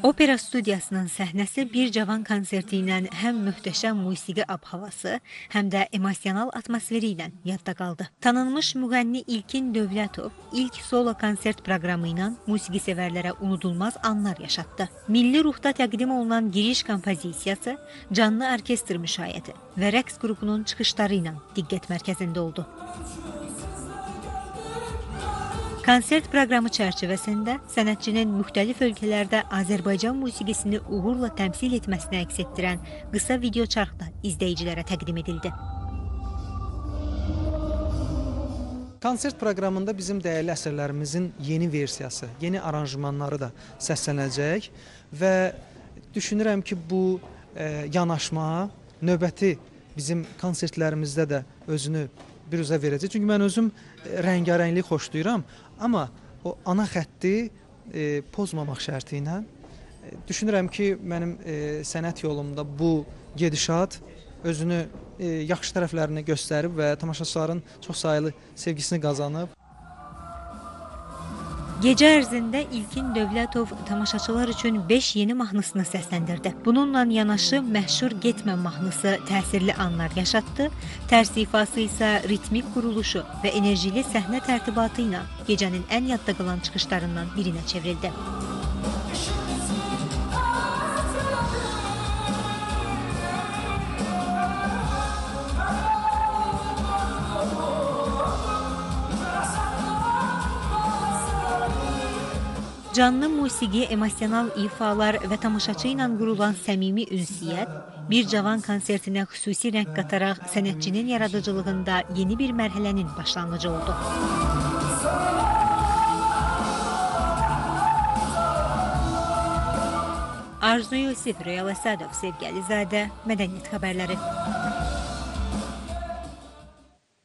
Opera studiyasının səhnəsi bir cavan konserti ilə həm möhtəşəm musiqi ab-havası, həm də emosional atmosferi ilə yadda qaldı. Tanınmış müğənni İlkin Dövlətov ilk solo konsert proqramı ilə musiqi sevərlərə unudulmaz anlar yaşatdı. Milli ruhda təqdim olunan giriş kompozisiyası, canlı orkestr müşayiəti və rəqs qrupunun çıxışları ilə diqqət mərkəzində oldu. Konsert proqramı çərçivəsində sənətçinin müxtəlif ölkələrdə Azərbaycan musiqisini uğurla təmsil etməsini əks etdirən qısa video çarx da izləyicilərə təqdim edildi. Konsert proqramında bizim dəyərli əsərlərimizin yeni versiyası, yeni aranjmanları da səslənəcək və düşünürəm ki, bu yanaşma növbəti bizim konsertlərimizdə də özünü biruzə verəcək. Çünki mən özüm rəngarənglik xoşlayıram, amma o ana xətti pozmamaq şərti ilə düşünürəm ki, mənim sənət yolumda bu gedişat özünü yaxşı tərəflərini göstərib və tamaşaçıların çox sayılı sevgisini qazanıb. Gecə ərzində İlkin Dövlətov tamaşaçılar üçün 5 yeni mahnısını səsləndirdi. Bununla yanaşı məşhur Getmə mahnısı təsirli anlar yaşatdı, tərs ifası isə ritmik quruluşu və enerjili səhnə tərtibatı ilə gecənin ən yadda qalan çıxışlarından birinə çevrildi. Canlı musiqi, emosional ifalar və tamaşaçı ilə qurulan səmimi ünsiyyət bir cavan konsertinə xüsusi rəng qataraq sənətçinin yaradıcılığında yeni bir mərhələnin başlanğıcı oldu. Arzu Yusif, Rüyal Əsadov, Sevgi Əlizadə, Mədəniyyət xəbərləri.